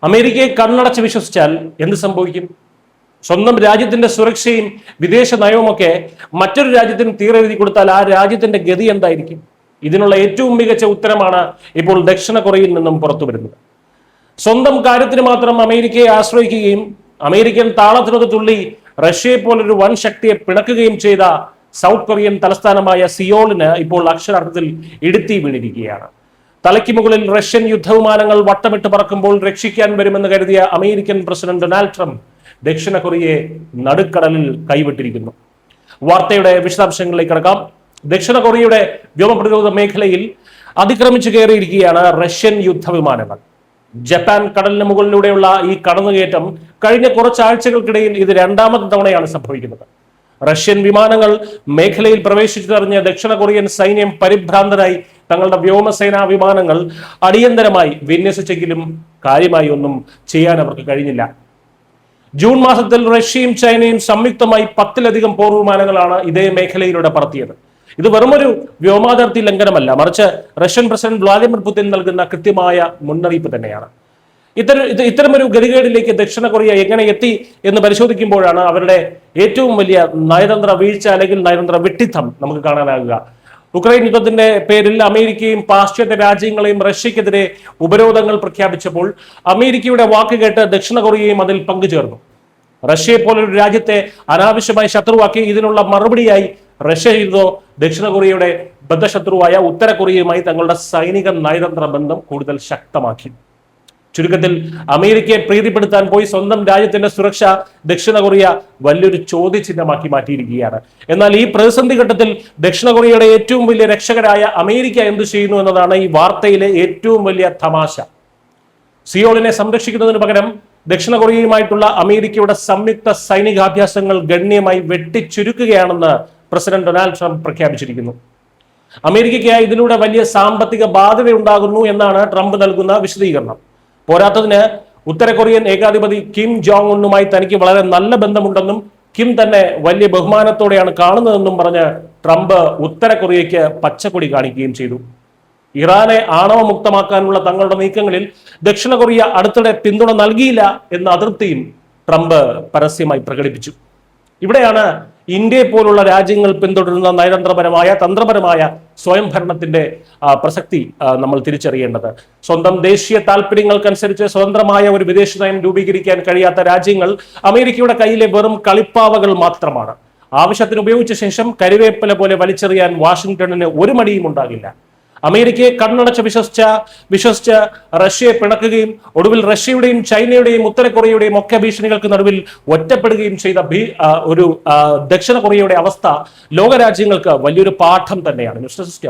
അമേരിക്കയെ കണ്ണടച്ച് വിശ്വസിച്ചാൽ എന്ത് സംഭവിക്കും? സ്വന്തം രാജ്യത്തിന്റെ സുരക്ഷയും വിദേശ നയവുമൊക്കെ മറ്റൊരു രാജ്യത്തിന് തീരെഴുതി കൊടുത്താൽ ആ രാജ്യത്തിന്റെ ഗതി എന്തായിരിക്കും? ഇതിനുള്ള ഏറ്റവും മികച്ച ഉത്തരമാണ് ഇപ്പോൾ ദക്ഷിണ കൊറിയയിൽ നിന്നും പുറത്തു വരുന്നത്. സ്വന്തം കാര്യത്തിന് മാത്രം അമേരിക്കയെ ആശ്രയിക്കുകയും അമേരിക്കൻ താളത്തിനൊരു തുള്ളി റഷ്യയെ പോലൊരു വൻ ശക്തിയെ പിണക്കുകയും ചെയ്ത സൗത്ത് കൊറിയൻ തലസ്ഥാനമായ സിയോളിന് ഇപ്പോൾ അക്ഷരാർത്ഥത്തിൽ ഇടുത്തി വീണിരിക്കുകയാണ്. തലയ്ക്ക് മുകളിൽ റഷ്യൻ യുദ്ധവിമാനങ്ങൾ വട്ടമിട്ട് പറക്കുമ്പോൾ രക്ഷിക്കാൻ വരുമെന്ന് കരുതിയ അമേരിക്കൻ പ്രസിഡന്റ് ഡൊണാൾഡ് ട്രംപ് ദക്ഷിണ കൊറിയയെ നടുക്കടലിൽ കൈവിട്ടിരിക്കുന്നു. വാർത്തയുടെ വിശദാംശങ്ങളിലേക്ക് കടക്കാം. ദക്ഷിണ കൊറിയയുടെ വ്യോമപ്രതിരോധ മേഖലയിൽ അതിക്രമിച്ചു കയറിയിരിക്കുകയാണ് റഷ്യൻ യുദ്ധവിമാനങ്ങൾ. ജപ്പാൻ കടലിന് മുകളിലൂടെയുള്ള ഈ കടന്നുകയറ്റം കഴിഞ്ഞ കുറച്ചാഴ്ചകൾക്കിടയിൽ ഇത് രണ്ടാമത്തെ തവണയാണ് സംഭവിക്കുന്നത്. റഷ്യൻ വിമാനങ്ങൾ മേഖലയിൽ പ്രവേശിച്ചറിഞ്ഞ ദക്ഷിണ കൊറിയൻ സൈന്യം പരിഭ്രാന്തരായി തങ്ങളുടെ വ്യോമസേനാ വിമാനങ്ങൾ അടിയന്തരമായി വിന്യസിച്ചെങ്കിലും കാര്യമായി ഒന്നും ചെയ്യാൻ അവർക്ക് കഴിഞ്ഞില്ല. ജൂൺ മാസത്തിൽ റഷ്യയും ചൈനയും സംയുക്തമായി 10-ലധികം പോർ വിമാനങ്ങളാണ് ഇതേ മേഖലയിലൂടെ പറത്തിയത്. ഇത് വെറുമൊരു വ്യോമാതിർത്തി ലംഘനമല്ല, മറിച്ച് റഷ്യൻ പ്രസിഡന്റ് വ്ളാഡിമിർ പുടിൻ നൽകുന്ന കൃത്യമായ മുന്നറിയിപ്പ് തന്നെയാണ്. ഇത്തരമൊരു ഗതികേടിലേക്ക് ദക്ഷിണ കൊറിയ എങ്ങനെ എത്തി എന്ന് പരിശോധിക്കുമ്പോഴാണ് അവരുടെ ഏറ്റവും വലിയ നയതന്ത്ര വീഴ്ച അല്ലെങ്കിൽ നയതന്ത്ര വിഡ്ഢിത്തം നമുക്ക് കാണാനാകുക. ഉക്രൈൻ യുദ്ധത്തിന്റെ പേരിൽ അമേരിക്കയും പാശ്ചാത്യ രാജ്യങ്ങളെയും റഷ്യക്കെതിരെ ഉപരോധങ്ങൾ പ്രഖ്യാപിച്ചപ്പോൾ അമേരിക്കയുടെ വാക്ക് കേട്ട് ദക്ഷിണ കൊറിയയും അതിൽ പങ്കുചേർന്നു. റഷ്യയെ പോലൊരു രാജ്യത്തെ അനാവശ്യമായി ശത്രുവാക്കി ഇതിനുള്ള മറുപടിയായി റഷ്യ ചെയ്തോ ദക്ഷിണ കൊറിയയുടെ ബദ്ധശത്രുവായ ഉത്തര കൊറിയയുമായി തങ്ങളുടെ സൈനിക നയതന്ത്ര ബന്ധം കൂടുതൽ ശക്തമാക്കി. ചുരുക്കത്തിൽ അമേരിക്കയെ പ്രീതിപ്പെടുത്താൻ പോയി സ്വന്തം രാജ്യത്തിന്റെ സുരക്ഷ ദക്ഷിണ കൊറിയ വലിയൊരു ചോദ്യചിഹ്നമാക്കി മാറ്റിയിരിക്കുകയാണ്. എന്നാൽ ഈ പ്രതിസന്ധി ഘട്ടത്തിൽ ദക്ഷിണ കൊറിയയുടെ ഏറ്റവും വലിയ രക്ഷകരായ അമേരിക്ക എന്ത് ചെയ്യുന്നു എന്നതാണ് ഈ വാർത്തയിലെ ഏറ്റവും വലിയ തമാശ. സിയോളിനെ സംരക്ഷിക്കുന്നതിന് പകരം ദക്ഷിണ കൊറിയയുമായിട്ടുള്ള അമേരിക്കയുടെ സംയുക്ത സൈനികാഭ്യാസങ്ങൾ ഗണ്യമായി വെട്ടിച്ചുരുക്കുകയാണെന്ന് പ്രസിഡന്റ് ഡൊണാൾഡ് ട്രംപ് പ്രഖ്യാപിച്ചിരിക്കുന്നു. അമേരിക്കയ്ക്ക് ഇതിലൂടെ വലിയ സാമ്പത്തിക ബാധ്യത ഉണ്ടാകുന്നു എന്നാണ് ട്രംപ് നൽകുന്ന വിശദീകരണം. പോരാത്തതിന് ഉത്തര കൊറിയൻ ഏകാധിപതി കിം ജോങ് ഉന്നുമായി തനിക്ക് വളരെ നല്ല ബന്ധമുണ്ടെന്നും കിം തന്നെ വലിയ ബഹുമാനത്തോടെയാണ് കാണുന്നതെന്നും പറഞ്ഞ് ട്രംപ് ഉത്തര കൊറിയയ്ക്ക് പച്ചക്കൊടി കാണിക്കുകയും ചെയ്തു. ഇറാനെ ആണവമുക്തമാക്കാനുള്ള തങ്ങളുടെ നീക്കങ്ങളിൽ ദക്ഷിണ കൊറിയ അടുത്തിടെ പിന്തുണ നൽകിയില്ല എന്ന അതൃപ്തിയും ട്രംപ് പരസ്യമായി പ്രകടിപ്പിച്ചു. ഇവിടെയാണ് ഇന്ത്യയെ പോലുള്ള രാജ്യങ്ങൾ പിന്തുടരുന്ന നയതന്ത്രപരമായ തന്ത്രപരമായ സ്വയംഭരണത്തിന്റെ പ്രസക്തി നമ്മൾ തിരിച്ചറിയേണ്ടത്. സ്വന്തം ദേശീയ താല്പര്യങ്ങൾക്കനുസരിച്ച് സ്വതന്ത്രമായ ഒരു വിദേശ നയം രൂപീകരിക്കാൻ കഴിയാത്ത രാജ്യങ്ങൾ അമേരിക്കയുടെ കയ്യിലെ വെറും കളിപ്പാവകൾ മാത്രമാണ്. ആവശ്യത്തിന് ഉപയോഗിച്ച ശേഷം കരിവേപ്പില പോലെ വലിച്ചെറിയാൻ വാഷിംഗ്ടണിന് ഒരു മടിയും ഉണ്ടാകില്ല. അമേരിക്കയെ കണ്ണടച്ച് വിശ്വസിച്ച് റഷ്യയെ പിണക്കുകയും ഒടുവിൽ റഷ്യയുടെയും ചൈനയുടെയും ഉത്തര കൊറിയയുടെയും ഒക്കെ ഭീഷണികൾക്ക് നടുവിൽ ഒറ്റപ്പെടുകയും ചെയ്ത ഒരു ദക്ഷിണ കൊറിയയുടെ അവസ്ഥ ലോകരാജ്യങ്ങൾക്ക് വലിയൊരു പാഠം തന്നെയാണ്. News desk.